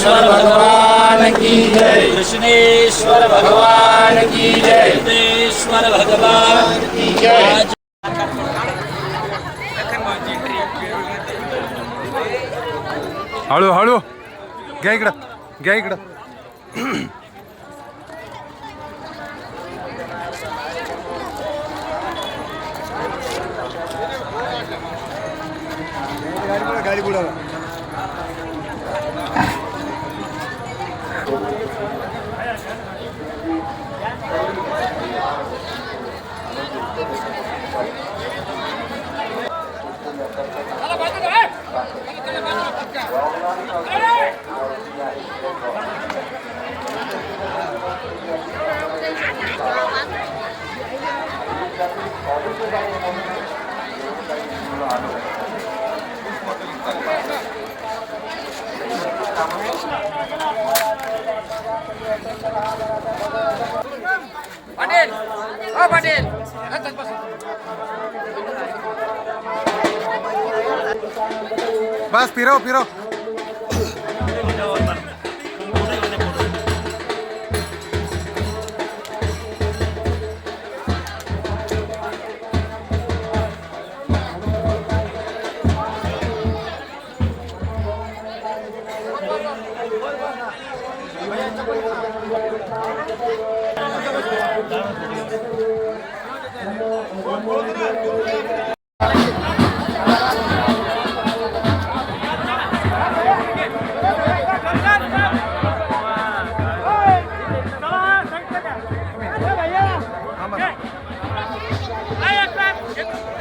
कृष्णेश्वर भगवान की जय। कृष्णेश्वर भगवान की जय। कृष्णेश्वर भगवान की जय। हळू हळू घ्या इकडं, घ्या इकडं. गाडी बुडाला. पाटील ओ पाटील बस फिरव फिरव.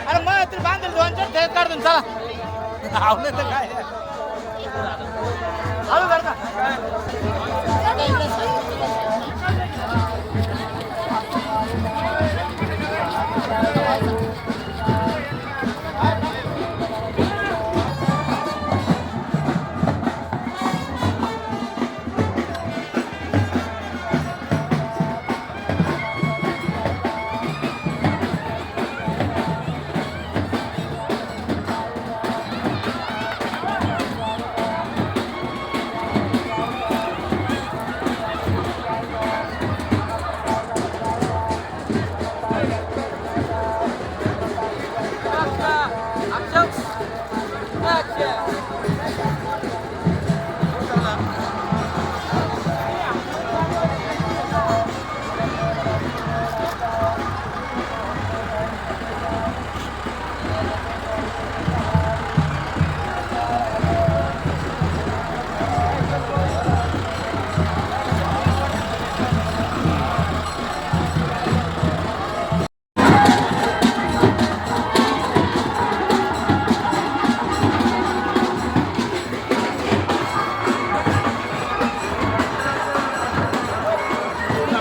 अरे मग तू बांधेल 2-4 काढून चला आवडलं तर काय हळू कर ना.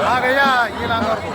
हा भैया ये लांगर को.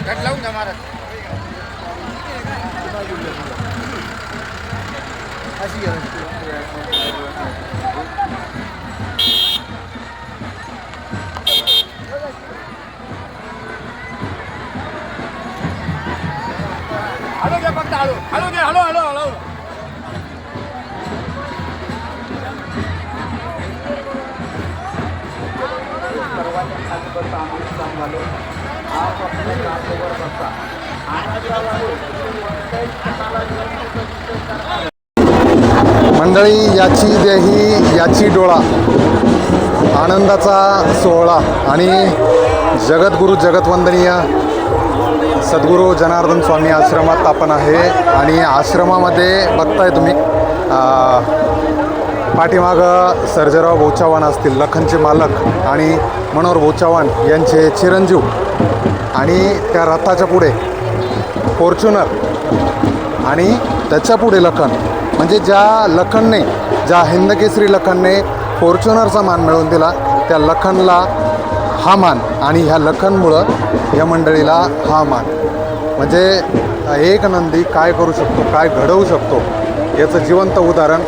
कट लावून घ्या महाराज. अशी हळू घ्या फक्त हळू हळू घ्या हळू हळू हळू मंडळी, याची देही याची डोळा, आनंदाचा सोहळा आणि जगद्गुरू जगतवंदनीय सद्गुरू जनार्दन स्वामी आश्रमात आपण आहे. आणि आश्रमामध्ये बघताय तुम्ही पाठीमागं सर्जेराव भोचावान असतील, लखनचे मालक आणि मनोहर भोचावान यांचे चिरंजीव, आणि त्या रथाच्या पुढे फॉर्च्युनर आणि त्याच्या पुढे लखन. म्हणजे ज्या लखनने, ज्या हिंदकेसरी लखनने फॉर्च्युनरचा मान मिळवून दिला, त्या लखनला हा मान, आणि ह्या लखनमुळं या मंडळीला हा मान. म्हणजे एक नंदी काय करू शकतो, काय घडवू शकतो, याचं जिवंत उदाहरण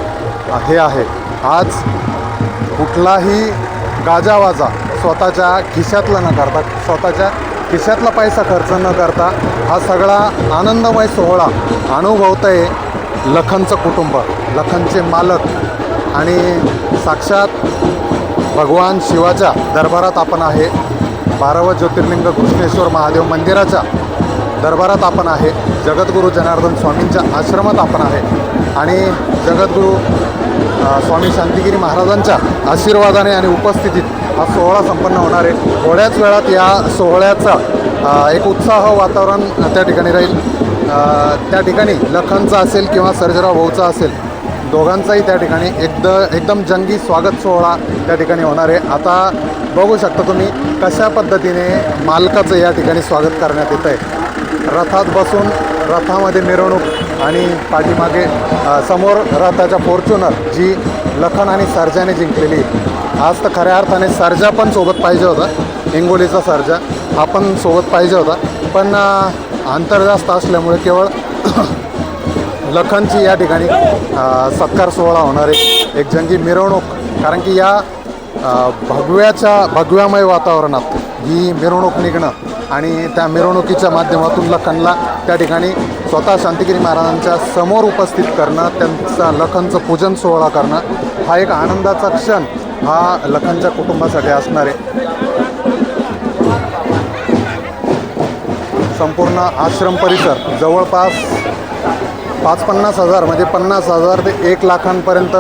हे आहे. आज कुठलाही गाजावाजा स्वतःच्या खिशातला न करता, स्वतःच्या खिशातला पैसा खर्च न करता हा सगळा आनंदमय सोहळा अनुभवत आहे लखनचं कुटुंब, लखनचे मालक. आणि साक्षात भगवान शिवाच्या दरबारात आपण आहे. 12वं ज्योतिर्लिंग घृष्णेश्वर महादेव मंदिराच्या दरबारात आपण आहे. जगद्गुरू जनार्दन स्वामींच्या आश्रमात आपण आहे. आणि जगद्गुरू स्वामी शांतिगिरी महाराजांच्या आशीर्वादाने आणि उपस्थितीत हा सोहळा संपन्न होणार आहे. थोड्याच वेळात या सोहळ्याचा एक उत्साह वातावरण त्या ठिकाणी राहील. त्या ठिकाणी लखनचा असेल किंवा सर्जेराव भाऊचा असेल, दोघांचाही त्या ठिकाणी एकदम जंगी स्वागत सोहळा त्या ठिकाणी होणार आहे. आता बघू शकता तुम्ही कशा पद्धतीने मालकाचं या ठिकाणी स्वागत करण्यात येतं आहे. रथात बसून रथामध्ये मिरवणूक आणि पाठीमागे समोर रथाच्या फॉर्च्युनर जी लखन आणि सर्जाने जिंकलेली. आज तर खऱ्या अर्थाने सर्जा पण सोबत पाहिजे होता, हिंगोलीचा सर्जा हा पण सोबत पाहिजे होता, पण अंतर जास्त असल्यामुळे केवळ लखनची या ठिकाणी सत्कार सोहळा होणार आहे, एक जंगी मिरवणूक. कारण की या भगव्यामय वातावरणात ही मिरवणूक निघणं आणि त्या मिरवणुकीच्या माध्यमातून लखनला त्या ठिकाणी स्वतः शांतिगिरी महाराजांच्या समोर उपस्थित करणं, त्यांचा लखनचं पूजन सोहळा करणं, हा एक आनंदाचा क्षण हा लखनच्या कुटुंबासाठी असणार आहे. संपूर्ण आश्रम परिसर जवळपास 50-50 हजार, म्हणजे 50,000 ते 1 लाखांपर्यंत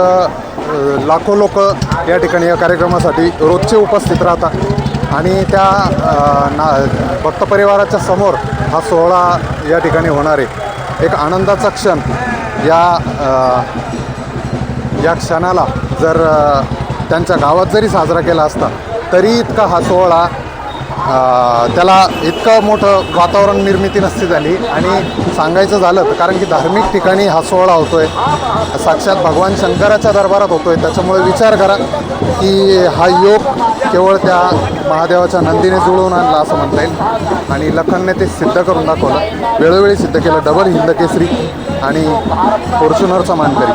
लाखो लोक या ठिकाणी या कार्यक्रमासाठी रोजचे उपस्थित राहतात. आणि त्या भक्त परिवाराच्या समोर हा सोहळा या ठिकाणी होणार आहे. एक आनंदाचा क्षण. या क्षणाला जर त्यांच्या गावात जरी साजरा केला असता तरी इतका हा सोहळा त्याला इतकं मोठं वातावरण निर्मिती नसती झाली. आणि सांगायचं झालं तर कारण की धार्मिक ठिकाणी हा सोहळा होतो आहे, साक्षात भगवान शंकराच्या दरबारात होतो आहे, त्याच्यामुळे विचार करा की हा योग केवळ त्या महादेवाच्या नंदीने जुळवून आणला असं म्हणता येईल. आणि लखनने ते सिद्ध करून दाखवलं, वेळोवेळी सिद्ध केलं. डबल हिंद केसरी आणि फॉर्च्युनरचा मानकरी.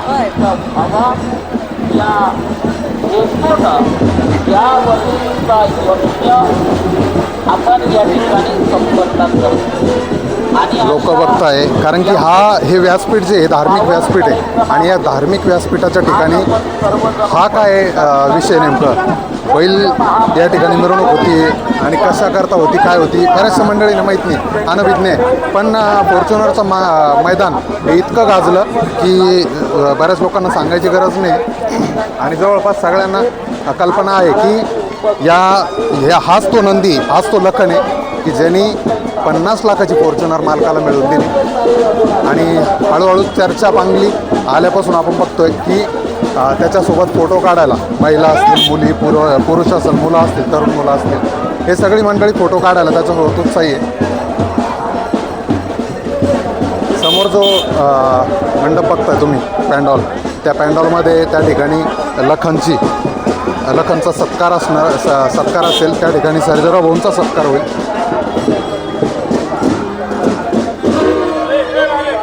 लोक बघताय कारण की हे व्यासपीठ जे आहे धार्मिक व्यासपीठ आहे. आणि या धार्मिक व्यासपीठाच्या ठिकाणी हा काय विषय नेमका, बैल या ठिकाणी मिरवणूक होती आणि कशा करता होती, काय होती, बऱ्याचशा मंडळींना माहीत नाही, अनभिज्ञ आहे. पण फॉर्च्युनरचं मैदान हे इतकं गाजलं की बऱ्याच लोकांना सांगायची गरज नाही. आणि जवळपास सगळ्यांना कल्पना आहे की हाच तो नंदी, हाच तो लखन आहे की ज्यांनी 50 लाखाची फॉर्च्युनर मालकाला मिळवून दिली. आणि हळूहळू चर्चा पांगली आल्यापासून आपण बघतोय की त्याच्यासोबत फोटो काढायला महिला असतील, मुली, पुरुष असेल, मुलं असतील, तरुण मुलं असतील, हे सगळी मंडळी फोटो काढायला त्याच्यासोबत उत्साही आहे. समोर जो मंडप बघताय तुम्ही, पॅन्डॉल, त्या पॅन्डॉलमध्ये त्या ठिकाणी लखनचा सत्कार असेल. त्या ठिकाणी सर्जेराव भाऊंचा सत्कार होईल.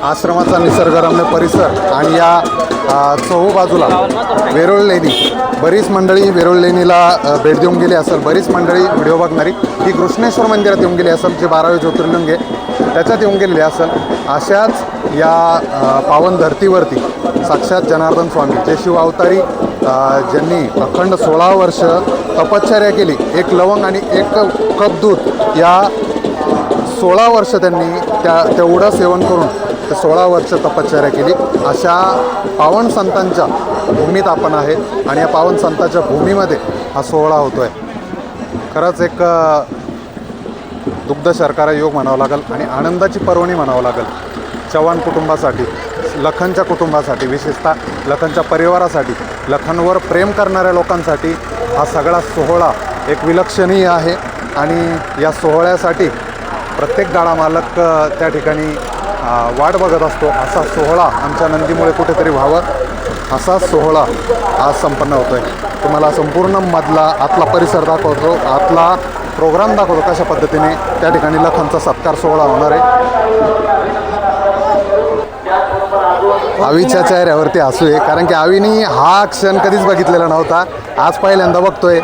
आश्रमाचा निसर्गरम्य परिसर आणि या चहूबाजूला वेरूळ लेणी, बरीच मंडळी वेरूळ लेणीला भेट देऊन गेली असेल, बरीच मंडळी व्हिडिओ बघणारी ही कृष्णेश्वर मंदिरात येऊन गेली असेल, जे 12वे ज्योतिर्लिंग आहे त्याच्यात येऊन गेलेली असेल. अशाच या पावन धर्तीवरती साक्षात जनार्दन स्वामी जे शिव अवतारी ज्यांनी अखंड 16 वर्ष तपश्चर्या केली, एक लवंग आणि एक कप दूध या 16 वर्ष त्यांनी तेवढं सेवन करून ते 16 वर्ष तपश्चर्या केली. अशा पावन संतांच्या भूमीत आपण आहे आणि या पावन संतांच्या भूमीमध्ये हा सोहळा होतो आहे. खरंच एक दुग्ध शर्करा योग म्हणावं लागेल आणि आनंदाची पर्वणी म्हणावं लागेल चव्हाण कुटुंबासाठी, लखनच्या कुटुंबासाठी, विशेषतः लखनच्या परिवारासाठी, लखनवर प्रेम करणाऱ्या लोकांसाठी हा सगळा सोहळा एक विलक्षणीय आहे. आणि या सोहळ्यासाठी प्रत्येक गाडा मालक त्या ठिकाणी वाट बघत असतो. असा सोहळा आमच्या नंदीमुळे कुठेतरी व्हावं, असा सोहळा आज संपन्न होतो आहे. तुम्हाला संपूर्ण मधला आतला परिसर दाखवतो, आतला प्रोग्राम दाखवतो कशा पद्धतीने त्या ठिकाणी लखनचा सत्कार सोहळा होणार आहे. आवीच्या चेहऱ्यावरती हसू आहे, कारण की आवीनी हा क्षण कधीच बघितलेला नव्हता. आज पहिल्यांदा बघतोय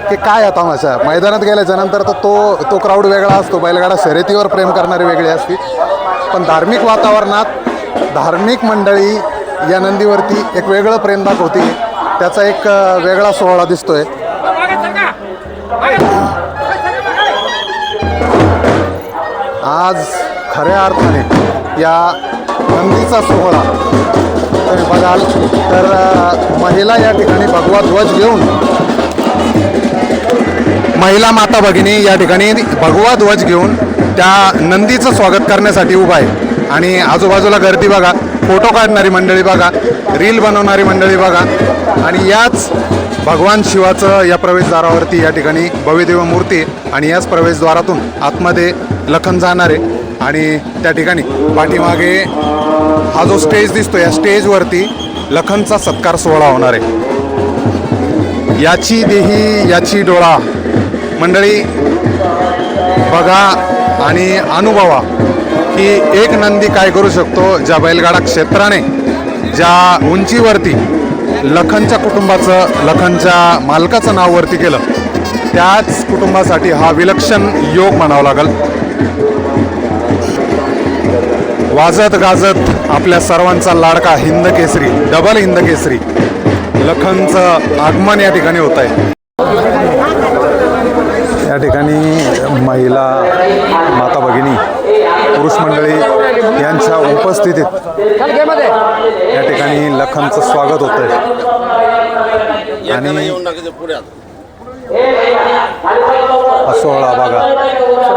की काय आहे तमाशा. मैदानात गेल्याच्या नंतर तर तो क्राऊड वेगळा असतो, बैलगाडा शर्यतीवर प्रेम करणारी वेगळी असते, पण धार्मिक वातावरणात धार्मिक मंडळी या नंदीवरती एक वेगळं प्रेम दाखवते. त्याचा एक वेगळा सोहळा दिसतोय. आज खऱ्या अर्थाने या नंदीचा सोहळा तुम्ही बघाल तर महिला या ठिकाणी भगवा ध्वज घेऊन, महिला माता भगिनी या ठिकाणी भगवा ध्वज घेऊन त्या नंदीचं स्वागत करण्यासाठी उभा आहे. आणि आजूबाजूला गर्दी बघा, फोटो काढणारी मंडळी बघा, रील बनवणारी मंडळी बघा. आणि याच भगवान शिवाचं या प्रवेशद्वारावरती या ठिकाणी भव्यदेव मूर्ती आणि याच प्रवेशद्वारातून आतमध्ये लखन जाणार आहे. आणि त्या ठिकाणी पाठीमागे हा जो स्टेज दिसतो, या स्टेजवरती लखनचा सत्कार सोहळा होणार आहे. याची देही याची डोळा मंडळी बघा आणि अनुभवा की एक नंदी काय करू शकतो. ज्या बैलगाडा क्षेत्राने ज्या उंचीवरती लखनच्या कुटुंबाचं, लखनच्या मालकाचं नाव वरती केलं, त्याच कुटुंबासाठी हा विलक्षण योग म्हणावा लागेल. वाजत गाजत आपल्या सर्वांचा लाडका हिंद केसरी, डबल हिंद केसरी लखनचं आगमन या ठिकाणी होत आहे. या ठिकाणी महिला माता भगिनी, पुरुष मंडळी यांच्या उपस्थितीत या ठिकाणी लखनचं स्वागत होत आहे. आणि हा सोहळा बघा,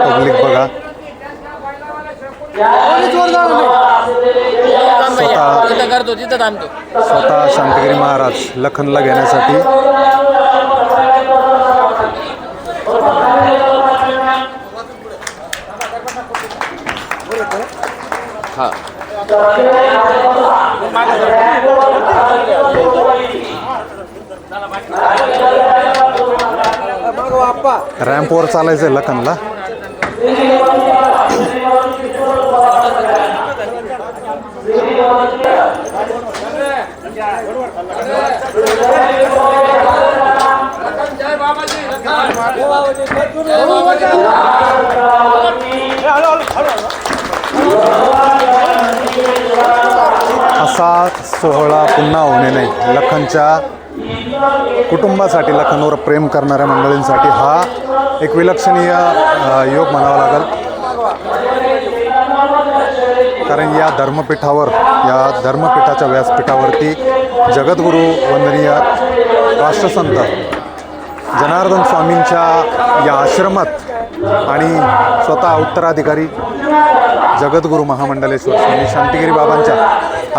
पब्लिक बघा, स्वतः शांतगिरी महाराज लखनला घेण्यासाठी रॅम्पवर चालायचंय लखनला. असा सोहळा पुन्हा होणे नाही. लखनच्या कुटुंबासाठी, लखनवर प्रेम करणाऱ्या मंडळींसाठी हा एक विलक्षणीय योग म्हणावा लागेल. कारण या धर्मपीठावर, या धर्मपीठाच्या व्यासपीठावरती जगद्गुरू वंदनीय राष्ट्रसंत जनार्दन स्वामींच्या या आश्रमात आणि स्वतः उत्तराधिकारी जगद्गुरू महामंडलेश्वर स्वामी शांतिगिरी बाबांच्या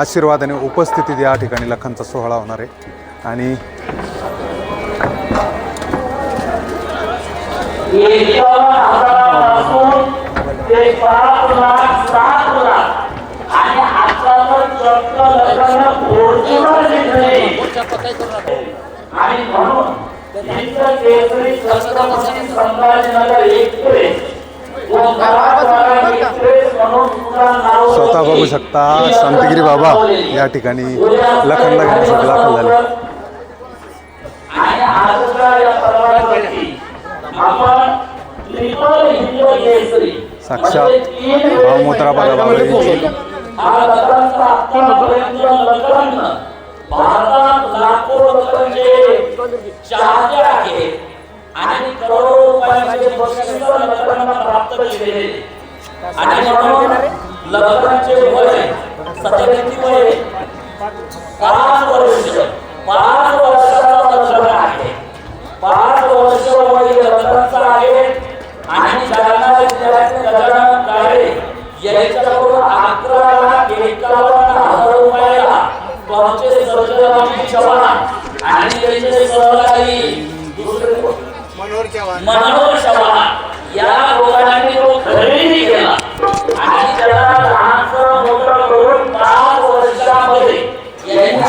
आशीर्वादाने उपस्थितीत या ठिकाणी लखनचा सोहळा होणार आहे. आणि स्वतः बघू शकता शांतिगिरी बाबा या ठिकाणी लखनला घेण्यासाठी दाखल झाले. साक्षात भावमुद्रा बघा बाबाजींची. भारतात लाखो चाहते आहेत आणि करोडो रुपयांचे बक्षीस लखनला प्राप्त केलेले आणि म्हणून लखनचे वय सध्या किती वय 5 वर्ष 5 वर्षाचा लखन आहे 5 वर्ष वय लखनचा आहे आणि जालना जिल्ह्यातील गजानन काळे यांच्याकडून 11,51,000 रुपयाला त्यांचे सर्जरावजी चव्हाण आणि त्यांचे सहकारी मनोहर चव्हाण या दोघांनी तो खरेदी केला आणि त्याला लहानसं मोठं करून 5 वर्षामध्ये यांनी 11,00,000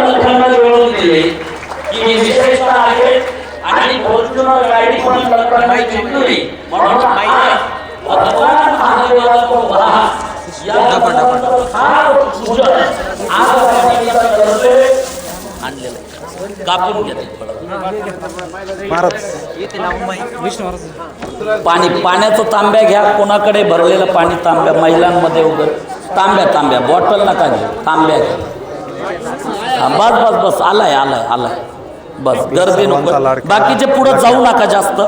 घेतला मिळवून दिले ही विशेषता आहे आणि फॉर्च्युनर गाडी पण लखनने जिंकली म्हणून भगवान महादेवाचा वाहन या खास पूजन आज आपण करतोय आणलेलं कापून घेते पाण्याचं तांब्या घ्या कोणाकडे भरलेलं पाणी तांब्या महिलांमध्ये वगैरे तांब्या बॉटल नका घ्या तांब्या घ्या बस आलाय बस गर्दी नको बाकीचे पुढे जाऊ नका जास्त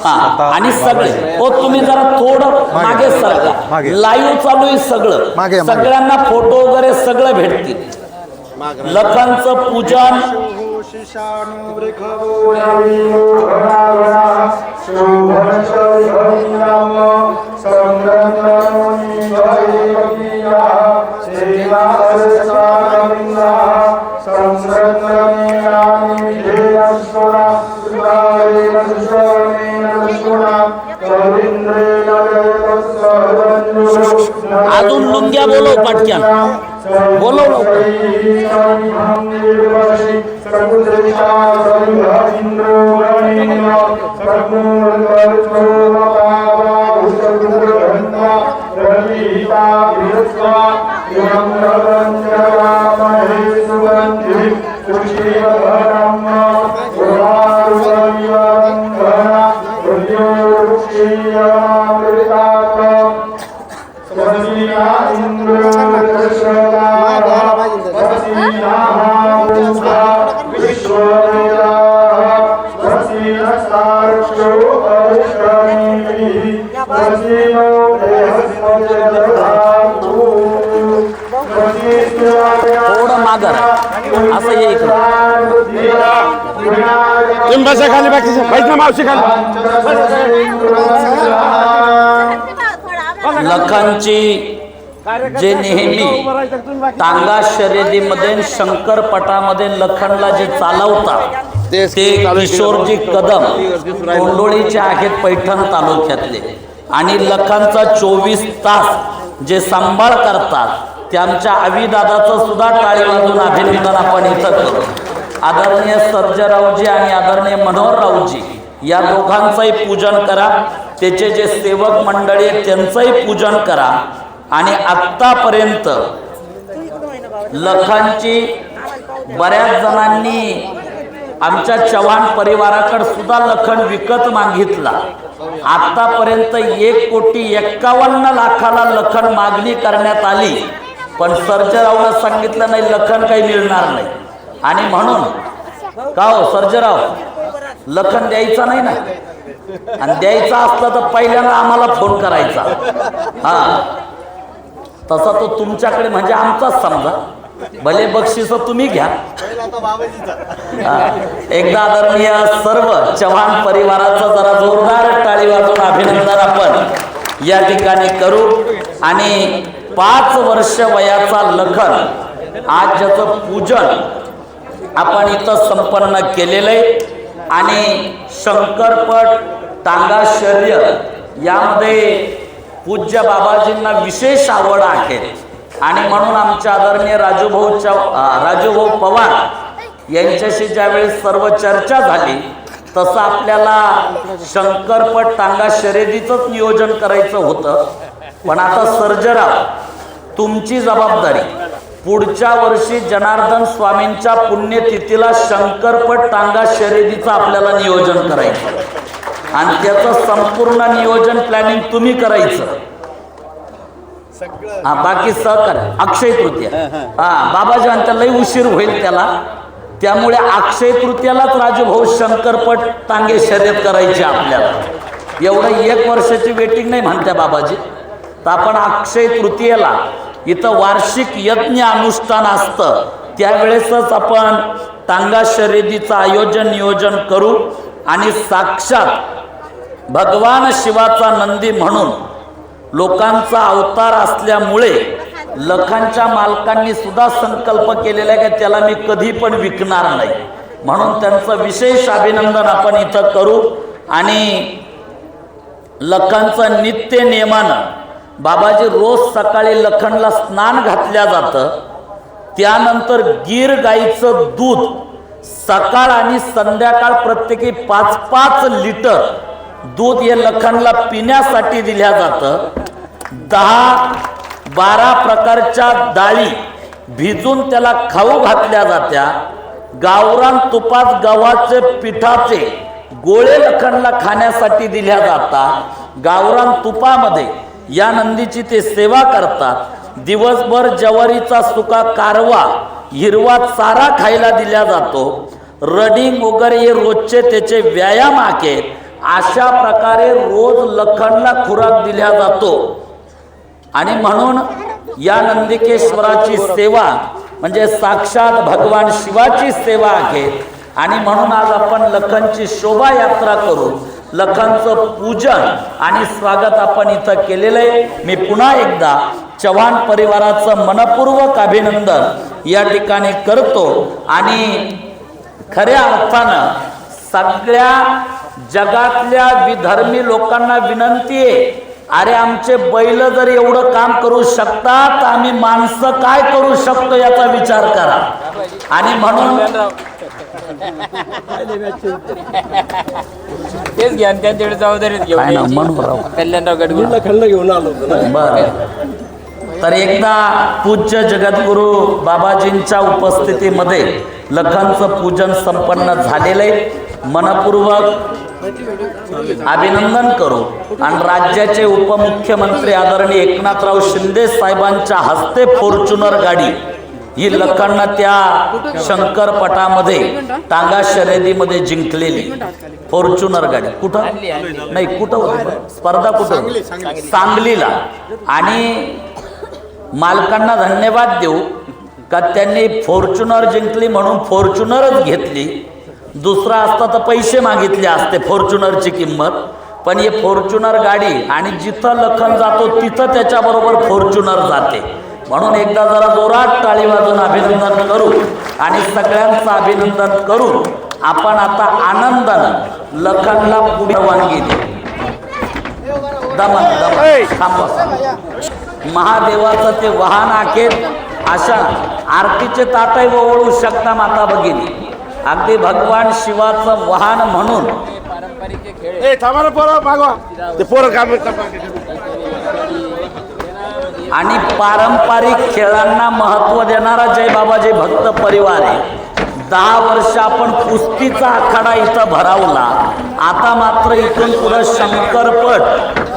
हा आणि सगळे तुम्ही जरा थोडं मागे सरका लाईव्ह चालू आहे सगळं सगळ्यांना फोटो वगैरे सगळं भेटतील लखनचं पूजन अजून लुंग्या बोलव पटक्यान बोलव थोडं माघार असं ये खाली बाकी मावशी खाली लखनची जे नेहमी टांगा शर्यतीमध्ये शंकरपटामध्ये लखनला जे चालवतात ते किशोरजी कदम कोंडोळीचे आहेत पैठण तालुक्यातले आणि लखनचा 24 तास जे सांभाळ करतात त्यांच्या अविदादाचं सुद्धा टाळी वाजून अभिनंदन आपण इथं करू आदरणीय सर्जरावजी आणि आदरणीय मनोहररावजी या दोघांचंही पूजन करा त्याचे जे सेवक मंडळी त्यांचंही पूजन करा आणि आत्तापर्यंत लखनची बऱ्याच जणांनी आमच्या चव्हाण परिवाराकडे सुद्धा लखन विकत मागितला आतापर्यंत 1,51,00,000 लखन मागणी करण्यात आली पण सर्जरावनं सांगितलं नाही लखन काही मिळणार नाही आणि म्हणून का हो सर्जराव लखन द्यायचा नाही ना आणि द्यायचा असलं तर पहिल्यांदा आम्हाला फोन करायचा हा तसा तो तुमच्याकडे म्हणजे आमचाच समजा भले बक्षीस तुम्ही घ्या एकदा आदरणीय सर्व चव्हाण परिवाराचं जरा जोरदार टाळी वाजवून अभिनंदन आपण या ठिकाणी करू आणि 5 वर्ष वयाचा लखन आज ज्याचं पूजन आपण इथं संपन्न केलेलं आहे आणि शंकरपट टांगा शर्यत यामध्ये पूज्य बाबाजींना विशेष आवड आहे आणि म्हणून आमच्या आदरणीय राजूभाऊ पवार यांच्याशी ज्यावेळेस सर्व चर्चा झाली तसं आपल्याला शंकरपट टांगा शर्यतीचंच नियोजन करायचं होतं पण आता सर्जराव तुमची जबाबदारी पुढच्या वर्षी जनार्दन स्वामींच्या पुण्यतिथीला शंकरपट टांगा शर्यतीचं आपल्याला नियोजन करायचं आणि त्याचं संपूर्ण नियोजन प्लॅनिंग तुम्ही करायचं हा बाकी सहकार्य अक्षय तृतीया हा बाबाजी म्हणतात लई उशीर होईल त्याला, त्यामुळे अक्षय तृतीयालाच राजूभाऊ शंकरपट टांगे शर्यत करायची आपल्याला. एवढं 1 वर्षाची वेटिंग नाही म्हणत्या बाबाजी. तर आपण अक्षय तृतीयेला इथं वार्षिक यज्ञ अनुष्ठान असतं, त्यावेळेसच आपण टांगा शर्यतीचं आयोजन नियोजन करू आणि साक्षात भगवान शिवाचा नंदी म्हणून लोकांचा अवतार असल्यामुळे लखांच्या मालकांनी सुद्धा संकल्प केलेला आहे की त्याला मी कधी पण विकणार नाही, म्हणून त्यांचं विशेष अभिनंदन आपण इथं करू. आणि लखांचं नित्य नियमानं बाबाजी रोज सकाळी लखनला स्नान घातल्या जातं, त्यानंतर गीर गाईचं दूध सकाळ आणि संध्याकाळ प्रत्येकी 5-5 लिटर दूध हे लखनला पिण्यासाठी दिल्या जातं. 10-12 प्रकारच्या डाळी भिजून त्याला खाऊ घातल्या जात्या. गावरान तुपात गव्हाचे पिठाचे गोळे लखनला खाण्यासाठी दिल्या जातात. गावरान तुपामध्ये या नंदीची ते सेवा करतात. दिवसभर ज्वारीचा सुका कारवा हिरवा चारा खायला दिला जातो. रनिंग वगैरे हे रोजचे त्याचे व्यायाम आहेत. अशा प्रकारे रोज लखनला खुराक दिला जातो. आणि म्हणून या नंदिकेश्वराची सेवा म्हणजे साक्षात भगवान शिवाची सेवा आहे. आणि म्हणून आज आपण लखनची शोभायात्रा करू, लखनचं पूजन आणि स्वागत आपण इथं केलेलं आहे. मी पुन्हा एकदा चव्हाण परिवाराचं मनपूर्वक अभिनंदन या ठिकाणी करतो. आणि खऱ्या अर्थानं सगळ्या जगातल्या विधर्मी लोकांना विनंती आहे, अरे आमचे बैल जर एवढं काम करू शकतात, आम्ही माणसं काय करू शकतो याचा विचार करा. आणि म्हणून तेच घ्या त्यांच्याकडे जबाबदारीत कल्याणराव गडगुळ घेऊन आलो. बरं, तर एकदा पूज्य जगद्गुरु बाबाजींच्या उपस्थितीमध्ये लखनचं पूजन संपन्न झालेलं आहे. मनपूर्वक अभिनंदन करू. आणि राज्याचे उपमुख्यमंत्री आदरणीय एकनाथराव शिंदे साहेबांच्या हस्ते फॉर्च्युनर गाडी ही लखनला त्या शंकरपटामध्ये टांगा शर्यतीमध्ये जिंकलेली फॉर्च्युनर गाडी. कुठं नाही, कुठं होती स्पर्धा, कुठं सांगलीला. आणि मालकांना धन्यवाद देऊ का त्यांनी फॉर्च्युनर जिंकली म्हणून फॉर्च्युनरच घेतली. दुसरा असता तर पैसे मागितले असते फॉर्च्युनरची किंमत, पण हे फॉर्च्युनर गाडी आणि जिथं लखन जातो तिथं त्याच्याबरोबर फॉर्च्युनर जाते. म्हणून एकदा जरा जोरात टाळी वाजून अभिनंदन करू आणि सगळ्यांचं अभिनंदन करून आपण आता आनंदानं लखनला पुढे परवानगी देऊ. महादेवाचं ते वाहन आहे. अशा आरतीचे ताटही ओवळू शकता माता भगिनी. अगदी भगवान शिवाचं वाहन म्हणून आणि पारंपरिक खेळांना महत्त्व देणारा जय बाबाजी भक्त परिवार आहे. 10 वर्ष आपण कुस्तीचा आखाडा इथं भरावला. आता मात्र इथून पुढे शंकरपट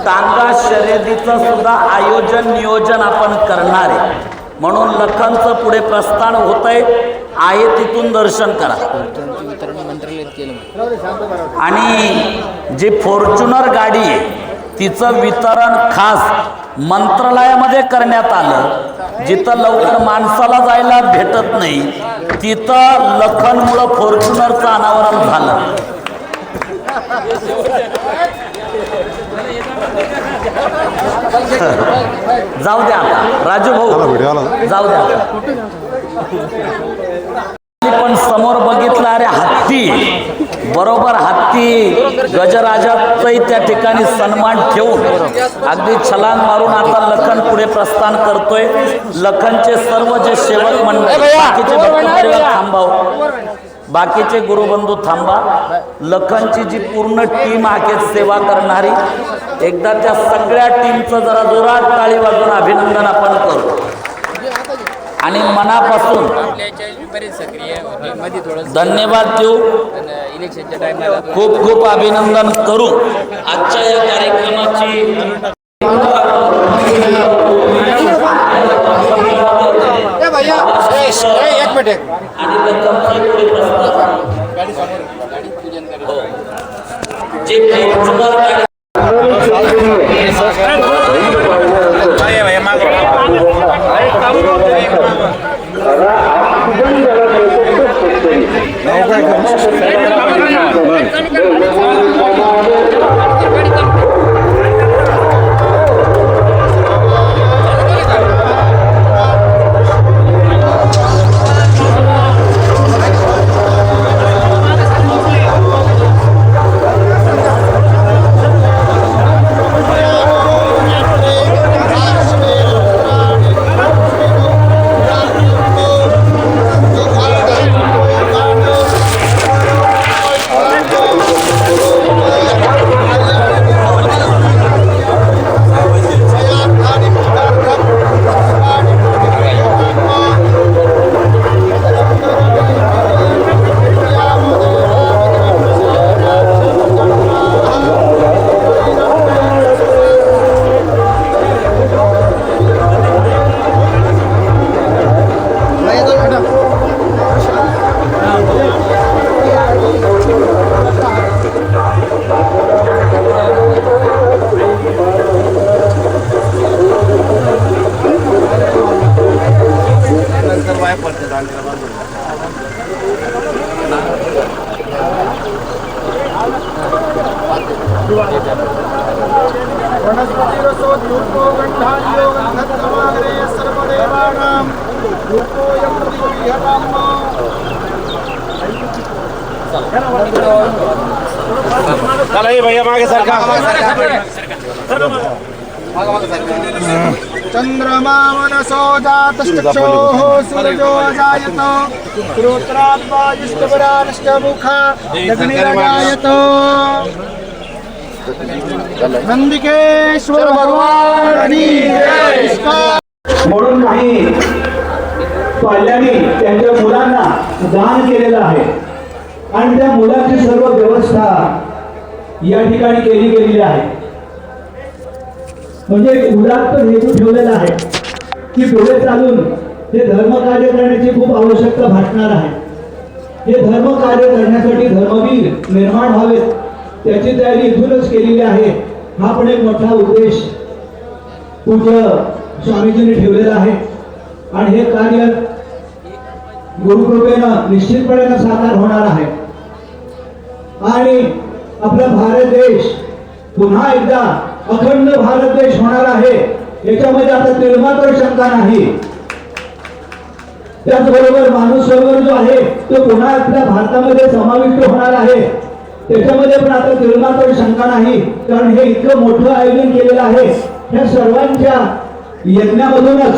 टांगा शर्यतीचं सुद्धा आयोजन नियोजन आपण करणार आहे. म्हणून लखनचं पुढे प्रस्थान होत आहे तिथून दर्शन करा. आणि जी फॉर्च्युनर गाडी आहे तिचं वितरण खास मंत्रालयामध्ये करण्यात आलं. जिथं लवकर माणसाला जायला भेटत नाही तिथं लखनमुळं फॉर्च्युनरचं अनावरण झालं. जाऊ द्या आता राजू भाऊ, जाऊ द्या. पण समोर बघितलं, अरे हत्ती बरोबर, हत्ती गजराजाचाही त्या ठिकाणी सन्मान ठेवून अगदी छलांग मारून आता लखन पुढे प्रस्थान करतोय. लखनचे सर्व जे सेवक मंडळ, बाकीचे भक्त थांबाव, बाकीचे गुरुबंधू थांबा. लखनची जी पूर्ण टीम आहे सेवा करणारी, एकदा त्या सगळ्या टीमचं जरा जोरात टाळी वाजून अभिनंदन आपण करू आणि मनापासून धन्यवाद देऊ. खूप खूप अभिनंदन करू आजच्या या कार्यक्रमाची. आणि लखनचा पुढे प्रश्न हो. जे फॉर्च्युनर गाडी चला हे भैया मागे सारखा चंद्रमा मनसो जातश्चक्षुः सूर्यो जायत श्रोत्रात्मा युष्टवरानष्टमुखा अग्निरजायत नंदिकेश्वर भगवानी म्हणून काही पाल्यांनी त्यांच्या मुलांना दान केलेलं आहे आणि त्या मुलांची सर्व व्यवस्था या ठिकाणी केली गेलेली आहे. म्हणजे उदात्त हेतू ठेवलेला आहे की पुढे चालून हे धर्म कार्य करण्याची खूप आवश्यकता भासणार आहे. हे धर्म कार्य करण्यासाठी धर्मवीर निर्माण व्हावेत त्याची तयारी इथूनच केलेली आहे. हा पण एक मोठा उद्देश पूज्य स्वामीजींनी ठेवलेला आहे आणि हे कार्य गुरुकृपेनं निश्चितपणे साकार होणार आहे आणि आपला भारत देश पुन्हा एकदा अखंड भारत देश होणार आहे याच्यामध्ये आता तिळमात्र शंका नाही. त्याचबरोबर माणूस सरोवर जो आहे तो पुन्हा आपल्या भारतामध्ये समाविष्ट होणार आहे त्याच्यामध्ये पण आता तिळमात्र शंका नाही. कारण हे इतकं मोठं आयोजन केलेलं आहे. ह्या सर्वांच्या यज्ञामधूनच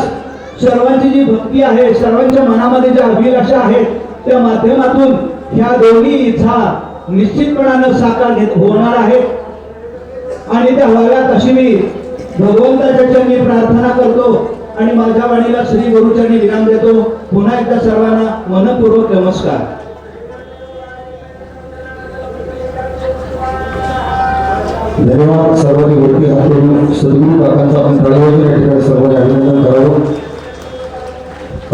सर्वांची जी भक्ती आहे सर्वांच्या मनामध्ये ज्या अभिलाषा आहेत त्या माध्यमातून ह्या दोन्ही इच्छा निश्चितपणानं साकार होणार आहेत आणि त्या व्हाव्यात अशी मी भगवंताच्या चरणी प्रार्थना करतो आणि माझ्या वाणीला श्री गुरुचरणी विराम देतो. पुन्हा एकदा सर्वांना मनपूर्वक नमस्कार. धन्यवाद. सर्वांनी गोष्टी हात करून सद्गुरू काकांचा आपण तळावर या ठिकाणी सर्वांनी अभिनंदन करावं.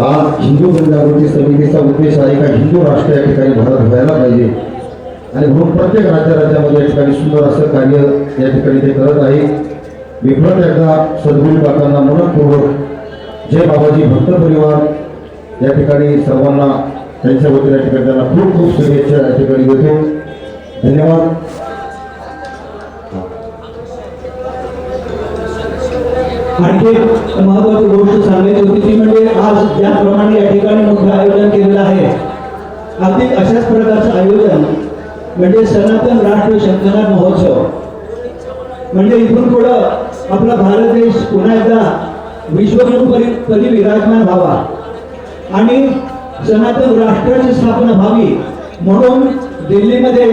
आज हिंदू जनजागृती समितीचा उद्देश आहे का हिंदू राष्ट्र या ठिकाणी भारत व्हायला पाहिजे आणि म्हणून प्रत्येक राज्यामध्ये या ठिकाणी सुंदर असं कार्य या ठिकाणी ते करत आहे. मी परत एकदा सद्गुरू काकांना मनपूर्वक जय बाबाजी भक्त परिवार या ठिकाणी सर्वांना त्यांच्या वतीने या ठिकाणी त्यांना खूप खूप शुभेच्छा या ठिकाणी देतो. धन्यवाद. आणखी महत्वाची गोष्ट सांगायची होती ती म्हणजे आज ज्याप्रमाणे या ठिकाणी मोठं आयोजन केलेलं आहे अगदी अशाच प्रकारचं आयोजन म्हणजे सनातन राष्ट्र शंकरनाथ महोत्सव. म्हणजे इथून पुढं आपला भारत देश पुन्हा एकदा विश्वगुरुपदी विराजमान व्हावा आणि सनातन राष्ट्राची स्थापना व्हावी म्हणून दिल्लीमध्ये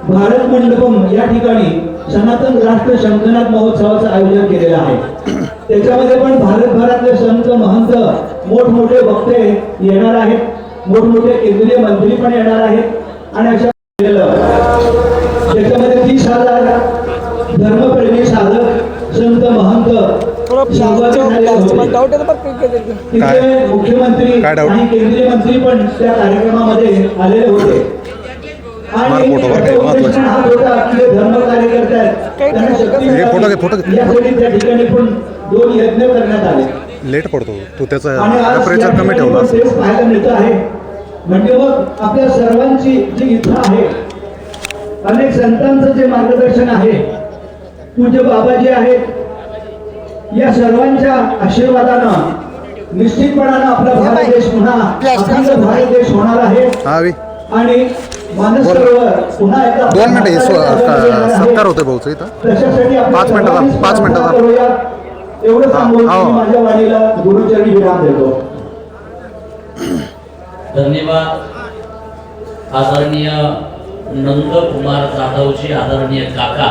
भारत मंडपम या ठिकाणी सनातन राष्ट्र शंकरनाथ महोत्सवाचं आयोजन केलेलं आहे. त्याच्यामध्ये पण भारतभरातले संत महंत मोठमोठे वक्ते येणार आहेत मोठमोठे केंद्रीय मंत्री पण येणार आहेत आणि अशा त्याच्यामध्ये 30,000 धर्मप्रेमी साधक संत महंत तिथले मुख्यमंत्री काय doubt? आणि केंद्रीय मंत्री पण त्या कार्यक्रमामध्ये आलेले होते. आणि फोटो बरं का, त्याचा महत्त्वाचं. उद्देश हा होता की जे धर्म कार्यकर्ते आहेत त्यांना शक्ती हे फोटो घे, फोटो घे. यासाठी त्या ठिकाणी पण 2 यज्ञ करण्यात आले. लेट पडतो तू त्याचा आणि आज टेम्परेचर या कमी ठिकाणी ठेवला पण तेच पाहायला मिळतं आहे. म्हणजे मग आपल्या सर्वांची जी इच्छा आहे, अनेक संतांचं जे मार्गदर्शन आहे, पूज्य बाबाजी आहेत, या सर्वांच्या आशीर्वादानं निश्चितपणानं आपला भारत देश पुन्हा अखंड भारत देश होणार आहे. हा वी आणि मानस सरोवर पुन्हा एकदा 2 मिनिटं हे सत्कार होते भाऊचं इथं. त्याच्यासाठी आपण 5 मिनिटाचा, सर्वांनी 5 मिनिटाचा. करूया. एवढं सांगून हो. मी माझ्या वाणीला गुरुचरणी विराम देतो. धन्यवाद आदरणीय नंदकुमार जाधवजी, आदरणीय काका.